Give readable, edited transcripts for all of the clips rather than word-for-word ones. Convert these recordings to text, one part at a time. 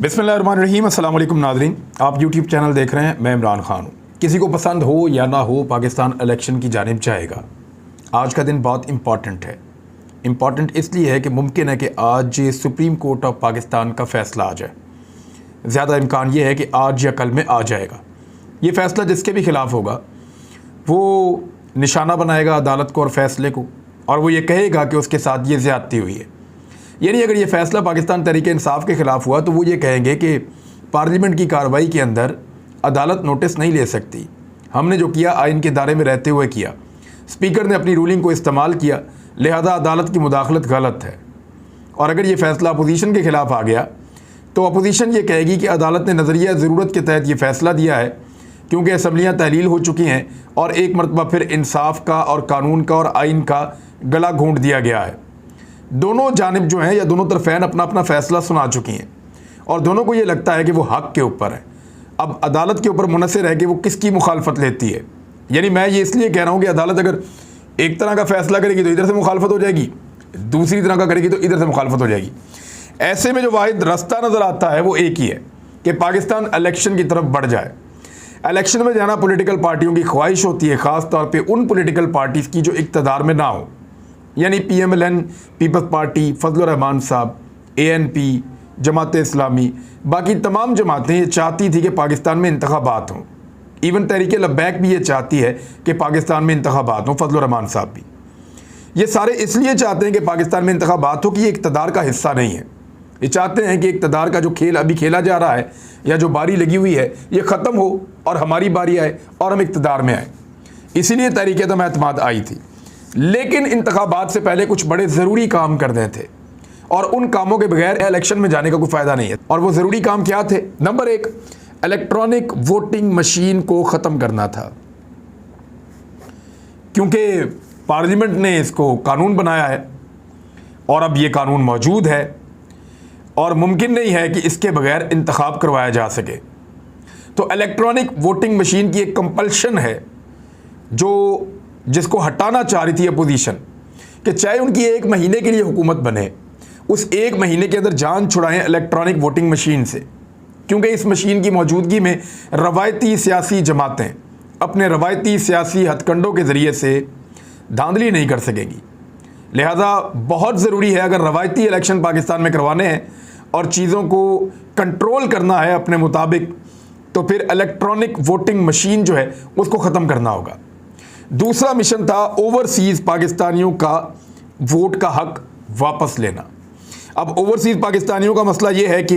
बिस्मिल्लाहिर्रहमानिर्रहीम। अस्सलाम वालेकुम नाज़रीन, आप यूट्यूब चैनल देख रहे हैं। मैं इमरान खान हूँ। किसी को पसंद हो या ना हो, पाकिस्तान इलेक्शन की जानिब जाएगा। आज का दिन बहुत इम्पॉर्टेंट है। इम्पॉर्टेंट इसलिए है कि मुमकिन है कि आज सुप्रीम कोर्ट ऑफ पाकिस्तान का फ़ैसला आ जाए। ज़्यादा इम्कान ये है कि आज या कल में आ जाएगा। ये फ़ैसला जिसके भी ख़िलाफ़ होगा वो निशाना बनाएगा अदालत को और फ़ैसले को, और वो ये कहेगा कि उसके साथ ये ज़्यादती हुई है। यानी अगर ये फ़ैसला पाकिस्तान तहरीक इंसाफ के ख़िलाफ़ हुआ तो वो ये कहेंगे कि पार्लियामेंट की कार्रवाई के अंदर अदालत नोटिस नहीं ले सकती। हमने जो किया आइन के दायरे में रहते हुए किया, स्पीकर ने अपनी रूलिंग को इस्तेमाल किया, लिहाजा अदालत की मुदाखलत गलत है। और अगर ये फ़ैसला अपोजिशन के ख़िलाफ़ आ गया तो अपोजिशन ये कहेगी कि अदालत ने नज़रिया ज़रूरत के तहत ये फ़ैसला दिया है, क्योंकि असम्बलियाँ तहलील हो चुकी हैं और एक मरतबा फिर इंसाफ का और कानून का और आइन का गला घोंट दिया गया है। दोनों जानिब जो हैं या दोनों तरफ़ैन अपना अपना फ़ैसला सुना चुकी हैं और दोनों को ये लगता है कि वो हक़ के ऊपर है। अब अदालत के ऊपर मुनसर है कि वो किसकी मुखालफत लेती है। यानी मैं ये इसलिए कह रहा हूँ कि अदालत अगर एक तरह का फ़ैसला करेगी तो इधर से मुखालफत हो जाएगी, दूसरी तरह का करेगी तो इधर से मुखालफत हो जाएगी। ऐसे में जो वाहिद रास्ता नज़र आता है वो एक ही है कि पाकिस्तान इलेक्शन की तरफ बढ़ जाए। इलेक्शन में जाना पॉलिटिकल पार्टियों की ख्वाहिश होती है, ख़ास तौर पे उन पॉलिटिकल पार्टीज़ की जो इक़्तिदार में ना हो। यानी PMLN, पीपल्स पार्टी, फजलुर रहमान साहब, ANP, जमात इस्लामी, बाकी तमाम जमातें ये चाहती थी कि पाकिस्तान में इंतखाबात हों। इवन तहरीक लब्बैक भी ये चाहती है कि पाकिस्तान में इंतखाबात हों, फजलुर रहमान साहब भी। ये सारे इसलिए चाहते हैं कि पाकिस्तान में इंतखाबात हो कि ये इक़्तिदार का हिस्सा नहीं है। ये चाहते हैं कि इक़्तिदार का जो खेल अभी खेला जा रहा है या जो बारी लगी हुई है ये ख़त्म हो और हमारी बारी आए और हम इक़्तिदार में आए। इसीलिए तहरीक एतमाद आई थी। लेकिन इंतखाबात से पहले कुछ बड़े ज़रूरी काम करने थे और उन कामों के बगैर इलेक्शन में जाने का कोई फ़ायदा नहीं है। और वो ज़रूरी काम क्या थे? नंबर 1, इलेक्ट्रॉनिक वोटिंग मशीन को ख़त्म करना था, क्योंकि पार्लियामेंट ने इसको कानून बनाया है और अब ये कानून मौजूद है और मुमकिन नहीं है कि इसके बगैर इंतखाब करवाया जा सके। तो इलेक्ट्रॉनिक वोटिंग मशीन की एक कंपल्शन है जिसको हटाना चाह रही थी अपोजिशन, कि चाहे उनकी 1 महीने के लिए हुकूमत बने, उस 1 महीने के अंदर जान छुड़ाएं इलेक्ट्रॉनिक वोटिंग मशीन से, क्योंकि इस मशीन की मौजूदगी में रवायती सियासी जमातें अपने रवायती सियासी हथकंडों के ज़रिए से धांधली नहीं कर सकेंगी। लिहाजा बहुत ज़रूरी है, अगर रवायती इलेक्शन पाकिस्तान में करवाने हैं और चीज़ों को कंट्रोल करना है अपने मुताबिक, तो फिर इलेक्ट्रॉनिक वोटिंग मशीन जो है उसको ख़त्म करना होगा। दूसरा मिशन था ओवरसीज़ पाकिस्तानियों का वोट का हक वापस लेना। अब ओवरसीज़ पाकिस्तानियों का मसला ये है कि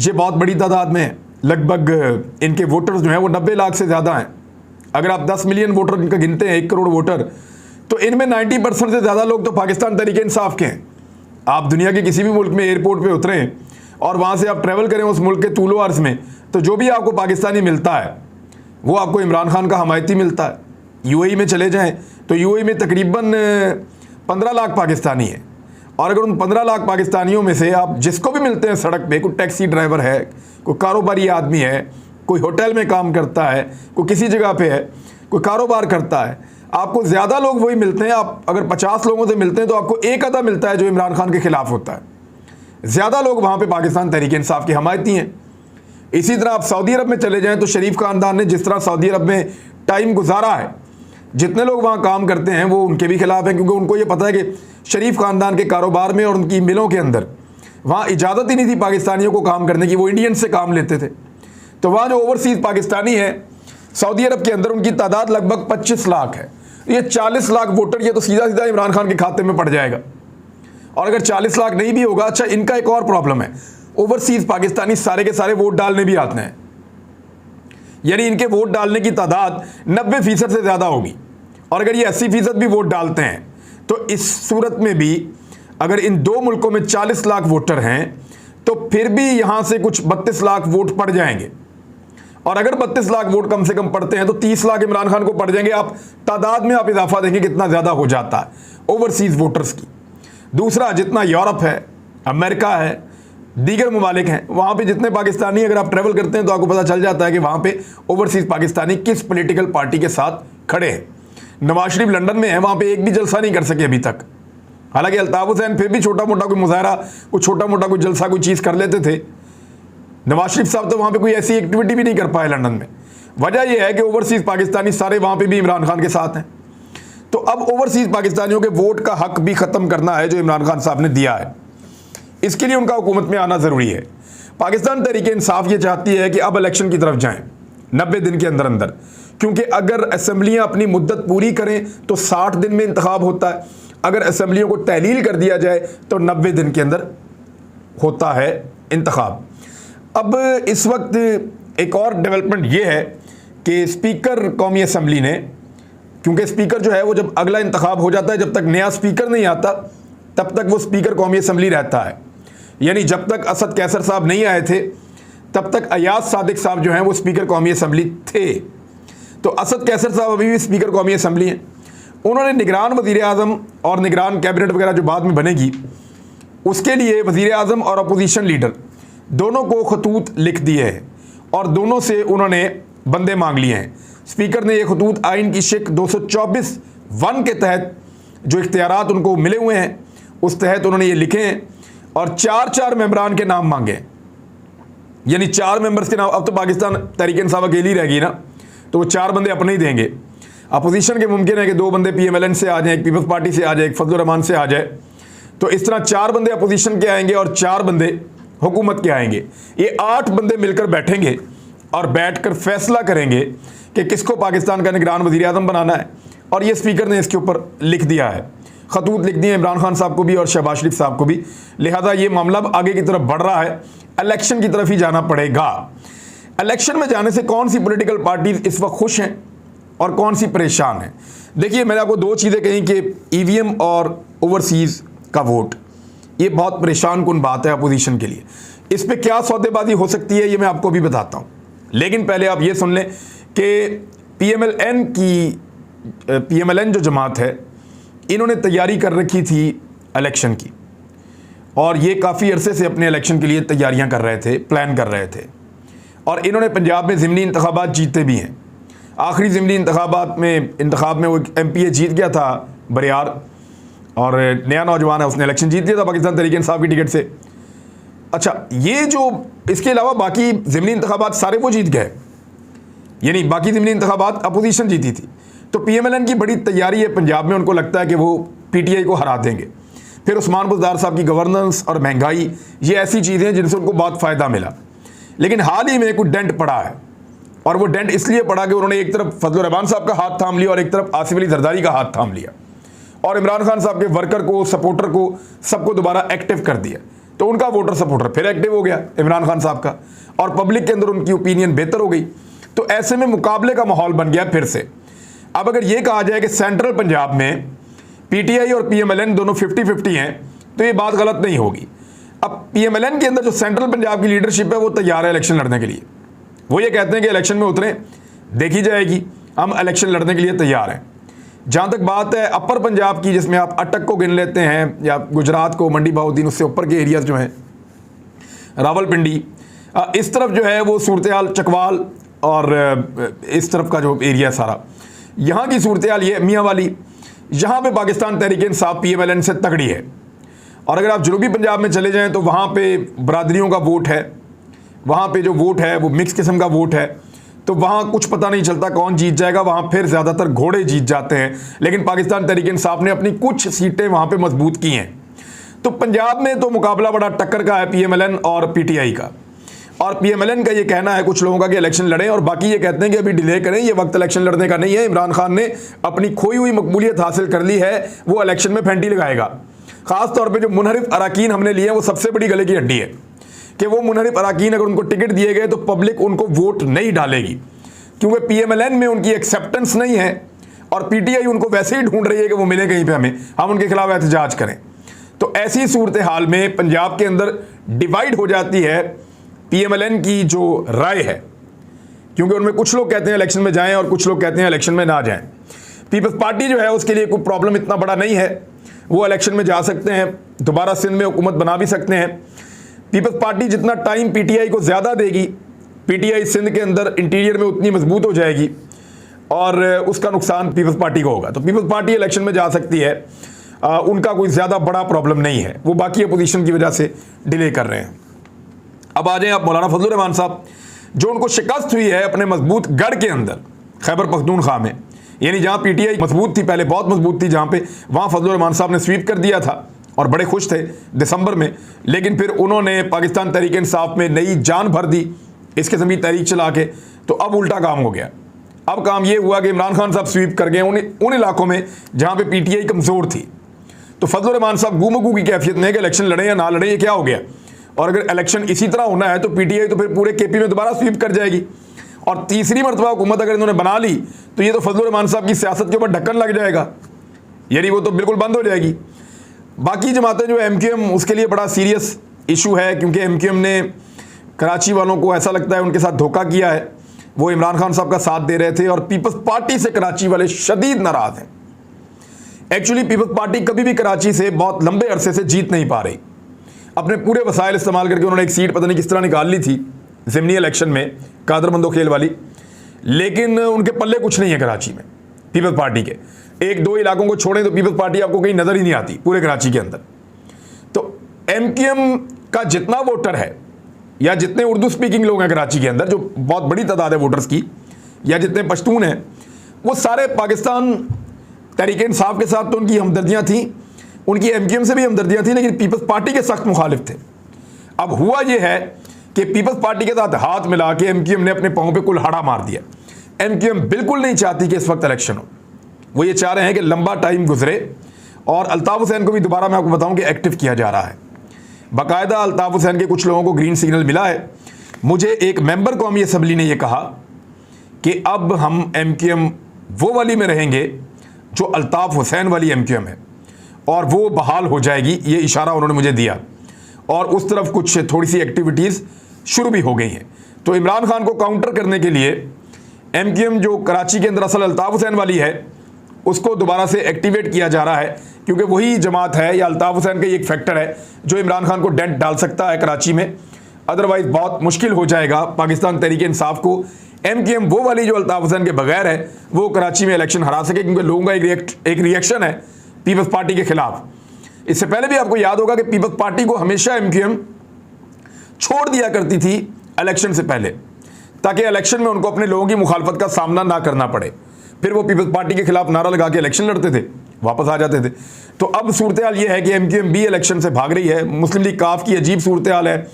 ये बहुत बड़ी तादाद में है। लगभग इनके वोटर्स जो हैं वो 90 लाख से ज़्यादा हैं। अगर आप 10 मिलियन वोटर इनका गिनते हैं, 1 करोड़ वोटर, तो इनमें 90% से ज़्यादा लोग तो पाकिस्तान तहरीक इंसाफ के हैं। आप दुनिया के किसी भी मुल्क में एयरपोर्ट पर उतरें और वहाँ से आप ट्रैवल करें उस मुल्क के तूलो अर्ज़ में, तो जो भी आपको पाकिस्तानी मिलता है वो आपको इमरान खान का हमायती मिलता है। UAE में चले जाएं तो UAE में तकरीबन 15 लाख पाकिस्तानी हैं, और अगर उन 15 लाख पाकिस्तानियों में से आप जिसको भी मिलते हैं सड़क पे, कोई टैक्सी ड्राइवर है, कोई कारोबारी आदमी है, कोई होटल में काम करता है, कोई किसी जगह पे है, कोई कारोबार करता है, आपको ज़्यादा लोग वही मिलते हैं। आप अगर 50 लोगों से मिलते हैं तो आपको एक आधा मिलता है जो इमरान खान के ख़िलाफ़ होता है। ज़्यादा लोग वहाँ पर पाकिस्तान तहरीक इंसाफ के हमायती हैं। इसी तरह आप सऊदी अरब में चले जाएं तो शरीफ ख़ानदान ने जिस तरह सऊदी अरब में टाइम गुजारा है, जितने लोग वहाँ काम करते हैं वो उनके भी ख़िलाफ़ हैं, क्योंकि उनको ये पता है कि शरीफ ख़ानदान के कारोबार में और उनकी मिलों के अंदर वहाँ इजाज़त ही नहीं थी पाकिस्तानियों को काम करने की, वो इंडियन से काम लेते थे। तो वहाँ जो ओवरसीज़ पाकिस्तानी है सऊदी अरब के अंदर, उनकी तादाद लगभग 25 लाख है। ये 40 लाख वोटर ये तो सीधा सीधा इमरान खान के खाते में पड़ जाएगा। और अगर 40 लाख नहीं भी होगा, अच्छा इनका एक और प्रॉब्लम है, ओवरसीज़ पाकिस्तानी सारे के सारे वोट डालने भी आते हैं। यानी इनके वोट डालने की तादाद 90% से ज़्यादा होगी, और अगर ये 80% भी वोट डालते हैं तो इस सूरत में भी अगर इन 2 मुल्कों में 40 लाख वोटर हैं तो फिर भी यहाँ से कुछ 32 लाख वोट पड़ जाएंगे। और अगर 32 लाख वोट कम से कम पड़ते हैं तो 30 लाख इमरान खान को पड़ जाएंगे। आप तादाद में आप इजाफा देंगे कितना ज़्यादा हो जाता है ओवरसीज़ वोटर्स की। दूसरा, जितना यूरोप है, अमेरिका है, दीगर ममालिक हैं, वहाँ पे जितने पाकिस्तानी अगर आप ट्रैवल करते हैं तो आपको पता चल जाता है कि वहाँ पे ओवरसीज़ पाकिस्तानी किस पॉलिटिकल पार्टी के साथ खड़े हैं। नवाज शरीफ लंदन में है, वहाँ पे एक भी जलसा नहीं कर सके अभी तक। हालांकि अल्ताफ हुसैन फिर भी छोटा मोटा कोई मुजाहरा, कोई छोटा मोटा कोई जलसा, कोई चीज़ कर लेते थे। नवाज शरीफ साहब तो वहाँ पे कोई ऐसी एक्टिविटी भी नहीं कर पाए लंदन में। वजह यह है कि ओवरसीज़ पाकिस्तानी सारे वहाँ पे भी इमरान खान के साथ हैं। तो अब ओवरसीज़ पाकिस्तानियों के वोट का हक भी ख़त्म करना है जो इमरान खान साहब ने दिया है। इसके लिए उनका हुकूमत में आना ज़रूरी है। पाकिस्तान तहरीक इंसाफ ये चाहती है कि अब इलेक्शन की तरफ जाएं 90 दिन के अंदर अंदर, क्योंकि अगर असम्बलियाँ अपनी मुद्दत पूरी करें तो 60 दिन में इंतखाब होता है, अगर असम्बलियों को तहलील कर दिया जाए तो 90 दिन के अंदर होता है इंतखाब। अब इस वक्त एक और डेवलपमेंट ये है कि स्पीकर कौमी असम्बली ने, क्योंकि स्पीकर जो है वो जब अगला इंतखाब हो जाता है, जब तक नया स्पीकर नहीं आता तब तक वो स्पीकर कौमी असम्बली रहता है। यानी जब तक असद कैसर साहब नहीं आए थे तब तक अयाज सादिक साहब जो हैं वो स्पीकर कौमी असम्बली थे। तो असद कैसर साहब अभी भी स्पीकर कौमी असम्बली हैं। उन्होंने निगरान वज़ीर आज़म और निगरान कैबिनेट वगैरह जो बाद में बनेगी उसके लिए वज़ीर आज़म और अपोजिशन लीडर दोनों को खतूत लिख दिए हैं और दोनों से उन्होंने बंदे मांग लिए हैं। स्पीकर ने ये खतूत आइन की शिक 224(1) के तहत जो इख्तियारात उनको मिले हुए हैं उस तहत उन्होंने ये लिखे हैं और 4 मेंबरान के नाम मांगे, यानी 4 मेंबर्स के नाम। अब तो पाकिस्तान तहरीक इंसाफ अकेली रहेगी ना, तो वो 4 बंदे अपने ही देंगे। अपोजिशन के मुमकिन है कि 2 बंदे PMLN से आ जाए, एक पीपल्स पार्टी से आ जाए, एक फजलुर रहमान से आ जाए। तो इस तरह 4 बंदे अपोजिशन के आएंगे और 4 बंदे हुकूमत के आएंगे। ये 8 बंदे मिलकर बैठेंगे और बैठकर फैसला करेंगे कि किसको पाकिस्तान का निगरान वज़ीर आज़म बनाना है। और ये स्पीकर ने इसके ऊपर लिख दिया है, खतूत लिख दिए इमरान खान साहब को भी और शहबाज शरीफ साहब को भी। लिहाजा ये मामला अब आगे की तरफ बढ़ रहा है, इलेक्शन की तरफ ही जाना पड़ेगा। इलेक्शन में जाने से कौन सी पॉलिटिकल पार्टीज इस वक्त खुश हैं और कौन सी परेशान हैं? देखिए, मैंने आपको 2 चीज़ें कही कि EVM और ओवरसीज़ का वोट, ये बहुत परेशान कुन बात है अपोजिशन के लिए। इस पर क्या सौदेबाजी हो सकती है ये मैं आपको भी बताता हूँ, लेकिन पहले आप ये सुन लें कि PMLN जो जमात है इन्होंने तैयारी कर रखी थी इलेक्शन की और ये काफ़ी अरसे से अपने इलेक्शन के लिए तैयारियां कर रहे थे, प्लान कर रहे थे। और इन्होंने पंजाब में ज़िमनी इंतखाबात जीते भी हैं। आखिरी ज़िमनी इंतखाब में वो MPA जीत गया था बरियार, और नया नौजवान है, उसने इलेक्शन जीत लिया था पाकिस्तान तहरीक इंसाफ की टिकट से। अच्छा, ये जो इसके अलावा बाकी ज़िमनी इंतखाबात सारे वो जीत गए, यानी बाकी ज़िमनी इंतखाबात अपोजिशन जीती थी। तो PMLN की बड़ी तैयारी है पंजाब में, उनको लगता है कि वो PTI को हरा देंगे। फिर उस्मान बुज़दार साहब की गवर्नेंस और महंगाई, ये ऐसी चीज़ें हैं जिनसे उनको बहुत फ़ायदा मिला। लेकिन हाल ही में कुछ डेंट पड़ा है, और वो डेंट इसलिए पड़ा कि उन्होंने एक तरफ फजलुर रहमान साहब का हाथ थाम लिया और एक तरफ आसिफ अली जरदारी का हाथ थाम लिया, और इमरान खान साहब के वर्कर को, सपोर्टर को, सबको दोबारा एक्टिव कर दिया। तो उनका वोटर सपोर्टर फिर एक्टिव हो गया इमरान खान साहब का, और पब्लिक के अंदर उनकी ओपिनियन बेहतर हो गई। तो ऐसे में मुकाबले का माहौल बन गया फिर से। अब अगर ये कहा जाए कि सेंट्रल पंजाब में PTI और PMLN दोनों 50-50 हैं तो ये बात गलत नहीं होगी। अब PMLN के अंदर जो सेंट्रल पंजाब की लीडरशिप है वो तैयार है इलेक्शन लड़ने के लिए। वो ये कहते हैं कि इलेक्शन में उतरें, देखी जाएगी, हम इलेक्शन लड़ने के लिए तैयार हैं। जहाँ तक बात है अपर पंजाब की, जिसमें आप अटक को गिन लेते हैं या गुजरात को, मंडी बहाउद्दीन, उससे ऊपर के एरियाज जो हैं, रावलपिंडी, इस तरफ जो है वो सूरत हाल चकवाल और इस तरफ का जो एरिया सारा, यहाँ की सूरत हाल ये मियाँ वाली, यहाँ पे पाकिस्तान तहरीक इंसाफ PMLN से तगड़ी है। और अगर आप जनूबी पंजाब में चले जाएं तो वहाँ पे बरादरियों का वोट है, वहाँ पे जो वोट है वो मिक्स किस्म का वोट है। तो वहाँ कुछ पता नहीं चलता कौन जीत जाएगा, वहाँ फिर ज़्यादातर घोड़े जीत जाते हैं। लेकिन पाकिस्तान तहरीक इंसाफ ने अपनी कुछ सीटें वहाँ पे मजबूत की हैं। तो पंजाब में तो मुकाबला बड़ा टक्कर का है PMLN और PTI का। और PMLN का ये कहना है कुछ लोगों का कि इलेक्शन लड़ें, और बाकी ये कहते हैं कि अभी डिले करें, ये वक्त इलेक्शन लड़ने का नहीं है। इमरान खान ने अपनी खोई हुई मकबूलियत हासिल कर ली है, वो इलेक्शन में फेंटी लगाएगा। ख़ास तौर पे जो मुनहरिफ अराकीन हमने लिए हैं वो सबसे बड़ी गले की हड्डी है कि वो मुनहरिफ अराकीन अगर उनको टिकट दिए गए तो पब्लिक उनको वोट नहीं डालेगी, क्योंकि PMLN में उनकी एक्सेप्टेंस नहीं है और PTI उनको वैसे ही ढूंढ रही है कि वो मिले कहीं पे हमें, हम उनके खिलाफ एहतजाज करें। तो ऐसी सूरत हाल में पंजाब के अंदर डिवाइड हो जाती है PMLN की जो राय है, क्योंकि उनमें कुछ लोग कहते हैं इलेक्शन में जाएं और कुछ लोग कहते हैं इलेक्शन में ना जाएं। पीपल्स पार्टी जो है उसके लिए कोई प्रॉब्लम इतना बड़ा नहीं है, वो इलेक्शन में जा सकते हैं, दोबारा सिंध में हुकूमत बना भी सकते हैं। पीपल्स पार्टी जितना टाइम PTI को ज़्यादा देगी, PTI सिंध के अंदर इंटीरियर में उतनी मजबूत हो जाएगी और उसका नुकसान पीपल्स पार्टी को होगा। तो पीपल्स पार्टी इलेक्शन में जा सकती है। उनका कोई ज़्यादा बड़ा प्रॉब्लम नहीं है, वो बाकी अपोजिशन की वजह से डिले कर रहे हैं। अब आ जाएं आप मौलाना फजलुर रहमान साहब, जो उनको शिकस्त हुई है अपने मजबूत गढ़ के अंदर खैबर पख्तूनख्वा में, यानी जहाँ पीटीआई मजबूत थी, पहले बहुत मजबूत थी जहाँ पे, वहाँ फजलुर रहमान साहब ने स्वीप कर दिया था और बड़े खुश थे दिसंबर में। लेकिन फिर उन्होंने पाकिस्तान तहरीक इंसाफ में नई जान भर दी इसके ज़मीन तहरीक चला के, तो अब उल्टा काम हो गया। अब काम ये हुआ कि इमरान खान साहब स्वीप कर गए उन इलाकों में जहाँ पे पीटीआई कमज़ोर थी। तो फजलुर रहमान साहब गुमगू की कैफियत में कि इलेक्शन लड़े या ना लड़े, ये क्या हो गया। और अगर इलेक्शन इसी तरह होना है तो पीटीआई तो फिर पूरे केपी में दोबारा स्वीप कर जाएगी, और तीसरी मरतबा हुकूमत अगर इन्होंने बना ली तो ये तो फजलुर रहमान साहब की सियासत के ऊपर ढक्कन लग जाएगा, यानी वो तो बिल्कुल बंद हो जाएगी। बाकी जमातें जो एमक्यूएम, उसके लिए बड़ा सीरियस इशू है, क्योंकि एमक्यूएम ने कराची वालों को ऐसा लगता है उनके साथ धोखा किया है। वो इमरान खान साहब का साथ दे रहे थे और पीपल्स पार्टी से कराची वाले शदीद नाराज़ हैं। एक्चुअली पीपल्स पार्टी कभी भी कराची से बहुत लंबे अरसे से जीत नहीं पा रही। अपने पूरे वसाइल इस्तेमाल करके उन्होंने एक सीट पता नहीं किस तरह निकाल ली थी ज़िमनी इलेक्शन में, कादर मंदोखेल वाली, लेकिन उनके पल्ले कुछ नहीं है कराची में पीपल्स पार्टी के। एक दो इलाकों को छोड़ें तो पीपल्स पार्टी आपको कहीं नज़र ही नहीं आती पूरे कराची के अंदर। तो एमक्यूएम का जितना वोटर है या जितने उर्दू स्पीकिंग लोग हैं कराची के अंदर, जो बहुत बड़ी तादाद है वोटर्स की, या जितने पश्तून हैं, वो सारे पाकिस्तान तहरीक इंसाफ के साथ तो उनकी हमदर्दियाँ थीं, उनकी एमक्यूएम से भी हमदर्दियाँ थीं, लेकिन पीपल्स पार्टी के सख्त मुखालिफ थे। अब हुआ ये है कि पीपल्स पार्टी के साथ हाथ मिला के एमक्यूएम ने अपने पाँव पे कुल्हाड़ा मार दिया। एमक्यूएम बिल्कुल नहीं चाहती कि इस वक्त इलेक्शन हो, वो ये चाह रहे हैं कि लंबा टाइम गुजरे, और अल्ताफ़ हुसैन को भी दोबारा मैं आपको बताऊं कि एक्टिव किया जा रहा है। बाकायदा अल्ताफ़ हुसैन के कुछ लोगों को ग्रीन सिग्नल मिला है। मुझे एक मेंबर कौमी असम्बली ने यह कहा कि अब हम एमक्यूएम वो वाली में रहेंगे जो अल्ताफ़ हुसैन वाली एमक्यूएम है, और वो बहाल हो जाएगी, ये इशारा उन्होंने मुझे दिया, और उस तरफ कुछ थोड़ी सी एक्टिविटीज़ शुरू भी हो गई हैं। तो इमरान खान को काउंटर करने के लिए एमक्यूएम जो कराची के अंदर असल अल्ताफ़ हुसैन वाली है, उसको दोबारा से एक्टिवेट किया जा रहा है, क्योंकि वही जमात है या अल्ताफ़ हुसैन का एक फैक्टर है जो इमरान खान को डेंट डाल सकता है कराची में। अदरवाइज़ बहुत मुश्किल हो जाएगा पाकिस्तान तहरीक इंसाफ को एमक्यूएम वो वाली जो अल्ताफ़ हुसैन के बगैर है वो कराची में इलेक्शन हरा सके, क्योंकि लोगों का एक रिएक्शन है पीपल्स पार्टी के खिलाफ। इससे पहले भी आपको याद होगा कि पीपल्स पार्टी को हमेशा एमक्यूएम छोड़ दिया करती थी इलेक्शन से पहले, ताकि इलेक्शन में उनको अपने लोगों की मुखालफत का सामना ना करना पड़े। फिर वो पीपल्स पार्टी के खिलाफ नारा लगा के इलेक्शन लड़ते थे, वापस आ जाते थे। तो अब सूरत हाल ये है कि एमक्यूएम भी इलेक्शन से भाग रही है। मुस्लिम लीग काफ की अजीब सूरत हाल है,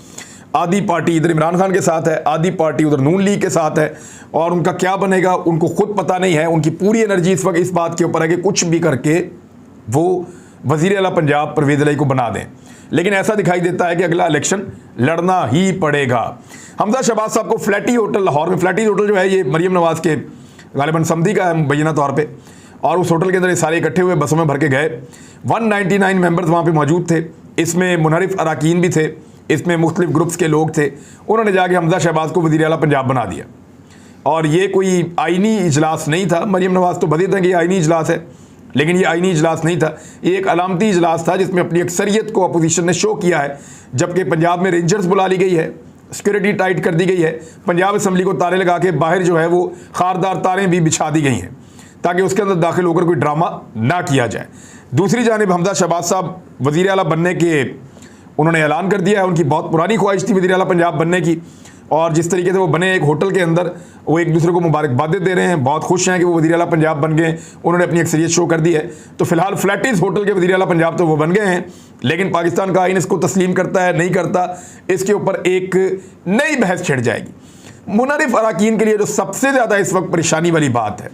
आधी पार्टी इधर इमरान खान के साथ है, आधी पार्टी उधर नून लीग के साथ है, और उनका क्या बनेगा उनको खुद पता नहीं है। उनकी पूरी एनर्जी इस वक्त इस बात के ऊपर है कि कुछ भी करके वो वज़ीर आला पंजाब परवेज़ इलाही को बना दें, लेकिन ऐसा दिखाई देता है कि अगला इलेक्शन लड़ना ही पड़ेगा। हमजा शहबाज साहब को फ्लैटी होटल लाहौर में, फ्लैटी होटल जो है ये मरीम नवाज़ के गालिबन समधी का है मुबैना तौर पे, और उस होटल के अंदर ये सारे इकट्ठे हुए बसों में भर के गए। 199 मेंबर्स वहाँ पे मौजूद थे, इसमें मुनहरिफ अराकीन भी थे, इसमें मुख्तलिफ ग्रुप्स के लोग थे। उन्होंने जाके हमजा शहबाज को वज़ीर आला पंजाब बना दिया, और ये कोई आइनी इजलास नहीं था। मरीम नवाज़ तो बदी था कि आइनी इजलास है, लेकिन ये आइनी इजलास नहीं था, ये एक अलामती इजलास था जिसमें अपनी अक्सरियत को अपोजिशन ने शो किया है। जबकि पंजाब में रेंजर्स बुला ली गई है, सिक्योरिटी टाइट कर दी गई है, पंजाब असम्बली को तारे लगा के बाहर जो है वो खारदार तारें भी बिछा दी गई हैं ताकि उसके अंदर दाखिल होकर कोई ड्रामा ना किया जाए। दूसरी जानिब हमजा शहबाज साहब वज़ीर आला बनने के उन्होंने ऐलान कर दिया है। उनकी बहुत पुरानी ख्वाहिश थी वज़ीर आला पंजाब बनने की, और जिस तरीके से वो बने एक होटल के अंदर, वो एक दूसरे को मुबारकबादें दे रहे हैं, बहुत खुश हैं कि वो वज़ीर आला पंजाब बन गए, उन्होंने अपनी अक्सरियत शो कर दी है। तो फिलहाल फ्लैटिस होटल के वज़ीर आला पंजाब तो वो बन गए हैं, लेकिन पाकिस्तान का आइन इसको तस्लीम करता है नहीं करता, इसके ऊपर एक नई बहस छिड़ जाएगी। मुनहरिफ अराकीन के लिए जो सबसे ज़्यादा इस वक्त परेशानी वाली बात है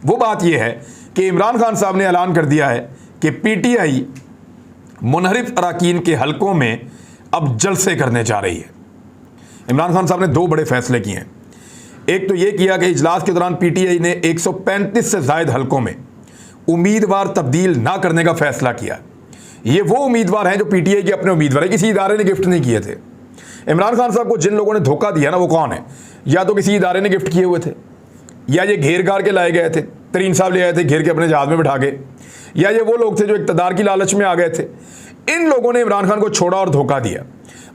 वो बात यह है कि इमरान खान साहब ने ऐलान कर दिया है कि पीटीआई मुनहरिफ अराकीन के हलकों में अब जलसे करने जा रही है। इमरान खान साहब ने दो बड़े फैसले किए हैं। एक तो ये किया कि इजलास के दौरान पीटीआई ने 135 से ज़ायद हलकों में उम्मीदवार तब्दील ना करने का फैसला किया। ये वो उम्मीदवार हैं जो पीटीआई के अपने उम्मीदवार हैं, किसी इदारे ने गिफ्ट नहीं किए थे। इमरान खान साहब को जिन लोगों ने धोखा दिया ना, वो कौन है? या तो किसी इदारे ने गिफ्ट किए हुए थे, या ये घेर घार के लाए गए थे, तरीन साहब ले आए थे घेर के अपने जहाज में बिठा के, या ये वो लोग थे जो इक़्तिदार की लालच में आ गए थे। इन लोगों ने इमरान खान को छोड़ा और धोखा दिया।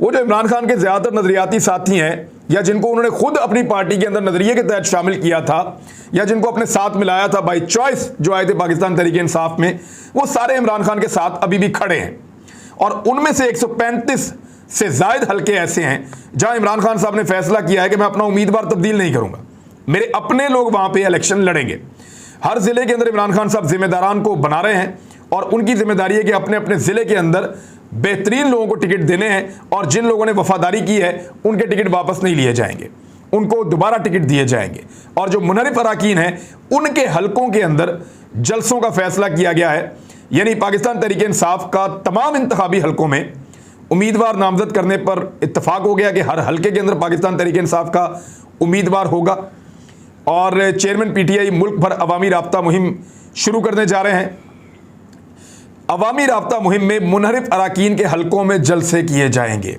वो जो इमरान खान के ज़्यादातर नज़रियाती साथी हैं या जिनको उन्होंने खुद अपनी पार्टी के अंदर नजरिए के तहत शामिल किया था या जिनको अपने साथ मिलाया था बाय चॉइस, जो आए थे पाकिस्तान तहरीक इंसाफ में, वो सारे इमरान खान के साथ अभी भी खड़े हैं। और उनमें से 135 से जायद हल्के ऐसे हैं जहां इमरान खान साहब ने फैसला किया है कि मैं अपना उम्मीदवार तब्दील नहीं करूंगा, मेरे अपने लोग वहां पे इलेक्शन लड़ेंगे। हर जिले के अंदर इमरान खान साहब जिम्मेदारान को बना रहे हैं और उनकी जिम्मेदारी है कि अपने अपने जिले के अंदर बेहतरीन लोगों को टिकट देने हैं और जिन लोगों ने वफादारी की है उनके टिकट वापस नहीं लिए जाएंगे, उनको दोबारा टिकट दिए जाएंगे। और जो मुनहरिफ अराकीन हैं उनके हलकों के अंदर जलसों का फैसला किया गया है, यानी पाकिस्तान तहरीक इंसाफ का तमाम इंतखाबी हलकों में उम्मीदवार नामजद करने पर इत्तफाक हो गया कि हर हलके के अंदर पाकिस्तान तहरीक इंसाफ का उम्मीदवार होगा। और चेयरमैन पीटीआई मुल्क भर अवामी राब्ता मुहिम शुरू करने जा रहे हैं। अवामी राब्ता मुहिम में मुनहरिफ अराकीन के हलकों में जलसे किए जाएंगे।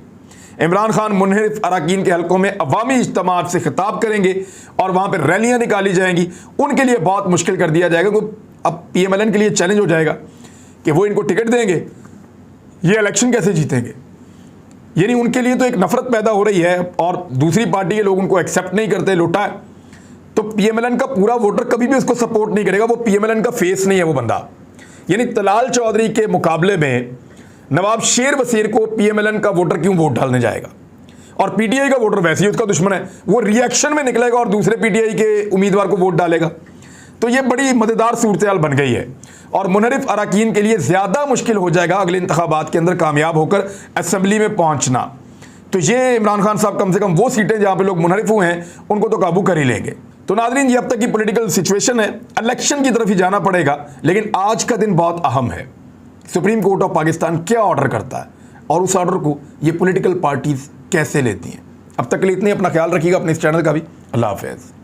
इमरान खान मुनहरिफ अराकीन के हलकों में अवामी इज्तिमात से खिताब करेंगे और वहाँ पर रैलियाँ निकाली जाएंगी। उनके लिए बहुत मुश्किल कर दिया जाएगा, क्योंकि अब PMLN के लिए चैलेंज हो जाएगा कि वो इनको टिकट देंगे, ये इलेक्शन कैसे जीतेंगे। यानी उनके लिए तो एक नफरत पैदा हो रही है और दूसरी पार्टी के लोग उनको एक्सेप्ट नहीं करते, लुटा है। तो PMLN का पूरा वोटर कभी भी उसको सपोर्ट नहीं करेगा, वो PMLN का फेस नहीं है वो बंदा। यानी तलाल चौधरी के मुकाबले में नवाब शेर वसीर को PMLN का वोटर क्यों वोट डालने जाएगा, और PTI का वोटर वैसे ही उसका दुश्मन है, वो रिएक्शन में निकलेगा और दूसरे PTI के उम्मीदवार को वोट डालेगा। तो ये बड़ी मजेदार सूरत बन गई है और मुनहरिफ अराकीन के लिए ज़्यादा मुश्किल हो जाएगा अगले इंतखाबात के अंदर कामयाब होकर असेंबली में पहुंचना। तो ये इमरान खान साहब कम से कम वो सीटें जहां पे लोग मुनहरिफ हुए हैं उनको तो काबू कर ही लेंगे। तो नाज़रीन, ये अब तक की पॉलिटिकल सिचुएशन है, इलेक्शन की तरफ ही जाना पड़ेगा। लेकिन आज का दिन बहुत अहम है, सुप्रीम कोर्ट ऑफ पाकिस्तान क्या ऑर्डर करता है और उस ऑर्डर को ये पॉलिटिकल पार्टीज कैसे लेती हैं। अब तक के लिए इतनी, अपना ख्याल रखिएगा, अपने इस चैनल का भी। अल्लाह हाफ़िज़।